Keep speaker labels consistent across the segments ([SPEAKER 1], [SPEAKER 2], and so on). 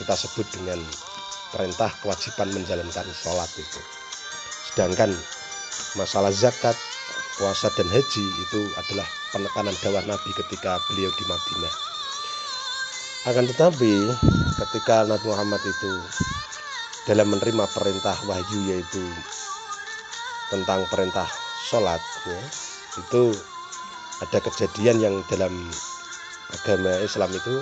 [SPEAKER 1] kita sebut dengan perintah kewajiban menjalankan sholat itu. Sedangkan masalah zakat, puasa dan haji itu adalah penekanan dakwah Nabi ketika beliau di Madinah. Akan tetapi ketika Nabi Muhammad itu dalam menerima perintah wahyu, yaitu tentang perintah sholat ya, itu ada kejadian yang dalam agama Islam itu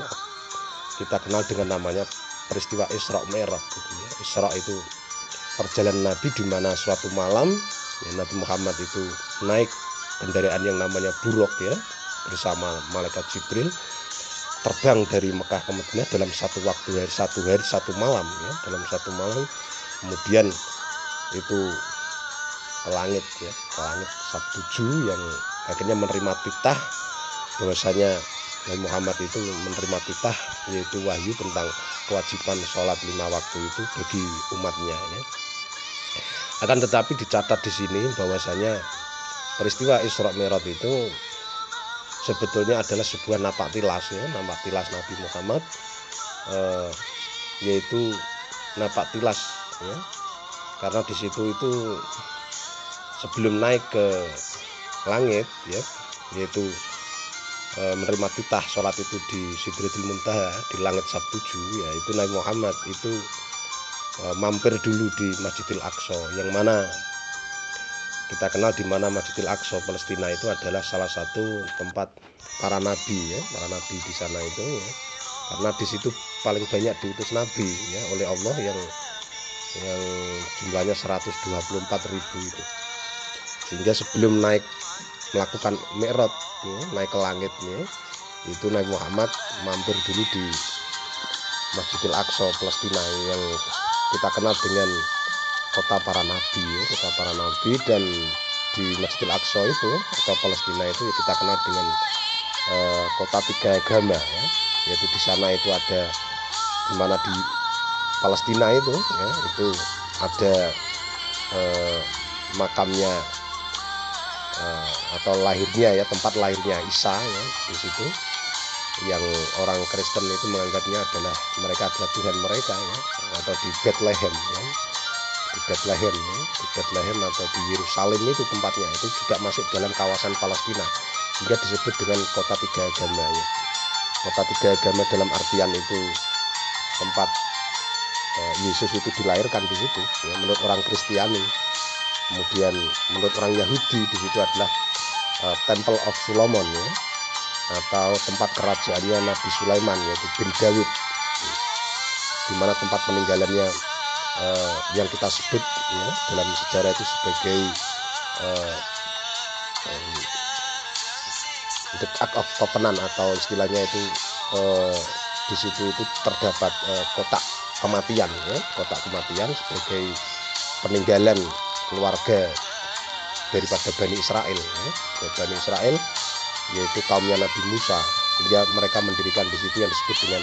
[SPEAKER 1] kita kenal dengan namanya peristiwa Isra Mi'raj gitu ya. Isra itu perjalanan Nabi di mana suatu malam ya, Nabi Muhammad itu naik kendaraan yang namanya buruk ya, bersama malaikat Jibril, terbang dari Mekah ke Madinah dalam satu waktu, satu hari satu malam ya, dalam satu malam. Kemudian itu ke langit ya, ke langit Sabtu 7 yang akhirnya menerima titah bahwasanya Nabi Muhammad itu menerima titah, yaitu wahyu tentang kewajiban sholat 5 waktu itu bagi umatnya ya. Akan tetapi dicatat di sini bahwasanya peristiwa Isra Mi'raj itu sebetulnya adalah sebuah napak tilas ya, napak tilas Nabi Muhammad, yaitu napak tilas ya, karena di situ itu sebelum naik ke langit ya, yaitu menerima titah sholat itu di Sidratul Muntaha di langit Sabtu 7 ya, itu Nabi Muhammad itu mampir dulu di Masjidil Aqsa, yang mana kita kenal di mana Masjidil Aqsa Palestina itu adalah salah satu tempat para nabi ya, para nabi di sana itu ya, karena di situ paling banyak diutus nabi ya oleh Allah yang jumlahnya 124.000 itu. Sehingga sebelum naik melakukan Mi'raj ya, naik ke langit ya, itu Nabi Muhammad mampir dulu di Masjidil Aqsa Palestina yang kita kenal dengan kota para nabi ya, kota para nabi. Dan di Masjidil Aqsa itu atau Palestina itu ya, kita kenal dengan kota tiga agama ya, yaitu di sana itu ada, di mana di Palestina itu ya, itu ada makamnya atau lahirnya ya, tempat lahirnya Isa ya, di situ yang orang Kristen itu menganggapnya adalah mereka adalah Tuhan mereka ya, atau di Bethlehem ya, di Bethlehem ya, di Bethlehem atau di Yerusalem itu tempatnya, itu juga masuk dalam kawasan Palestina, sehingga disebut dengan kota tiga agama ya. Kota tiga agama dalam artian itu tempat Yesus itu dilahirkan di situ ya, menurut orang Kristiani. Kemudian menurut orang Yahudi di situ adalah Temple of Solomon ya, atau tempat kerajaannya Nabi Sulaiman, yaitu bin Dawud, di mana tempat peninggalannya yang kita sebut ya, dalam sejarah itu sebagai the Ark of Covenant, atau istilahnya itu di situ itu terdapat kotak kematian ya, kotak kematian sebagai peninggalan keluarga daripada Bani Israel ya, Bani Israel yaitu kaumnya Nabi Musa, sehingga mereka mendirikan di situ yang disebut dengan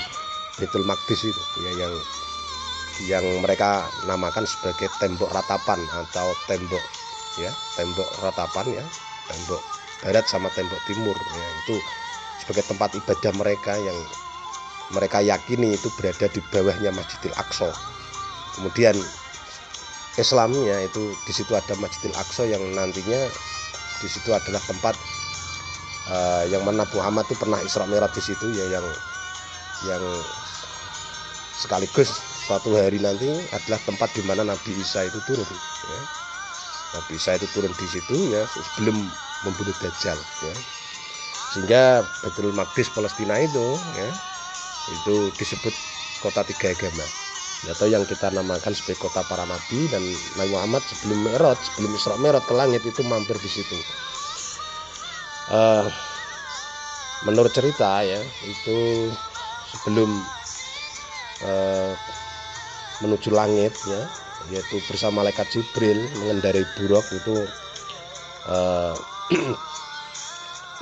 [SPEAKER 1] Baitul Maqdis itu ya, yang mereka namakan sebagai tembok ratapan atau tembok ya, tembok ratapan ya, tembok barat sama tembok timur ya, itu sebagai tempat ibadah mereka yang mereka yakini itu berada di bawahnya Masjidil Aqsa. Kemudian Islamnya itu di situ ada Masjidil Aqsa yang nantinya di situ adalah tempat yang mana Muhammad itu pernah Isra Mi'raj di situ ya, yang sekaligus suatu hari nanti adalah tempat di mana Nabi Isa itu turun ya. Nabi Isa itu turun di situ ya sebelum membunuh Dajjal ya. Sehingga Baitul Maqdis Palestina itu ya, itu disebut kota tiga agama atau yang kita namakan sebagai kota para nabi. Dan Nabi Muhammad sebelum Mi'raj, sebelum Isra Mi'raj ke langit itu mampir di situ. Menurut cerita ya, itu sebelum menuju langit ya, yaitu bersama malaikat Jibril mengendarai buruk itu,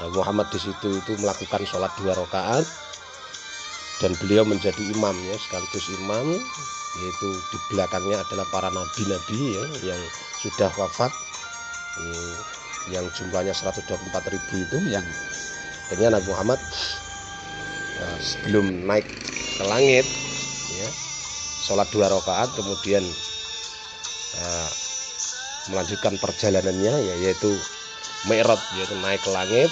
[SPEAKER 1] Nabi Muhammad di situ itu melakukan sholat 2 rakaat dan beliau menjadi imam ya, sekaligus imam, yaitu di belakangnya adalah para nabi-nabi ya, yang sudah wafat yang jumlahnya 124.000 itu, yang akhirnya Nabi Muhammad sebelum naik ke langit ya, sholat 2 rakaat, kemudian melanjutkan perjalanannya, yaitu mi'raj, yaitu naik ke langit.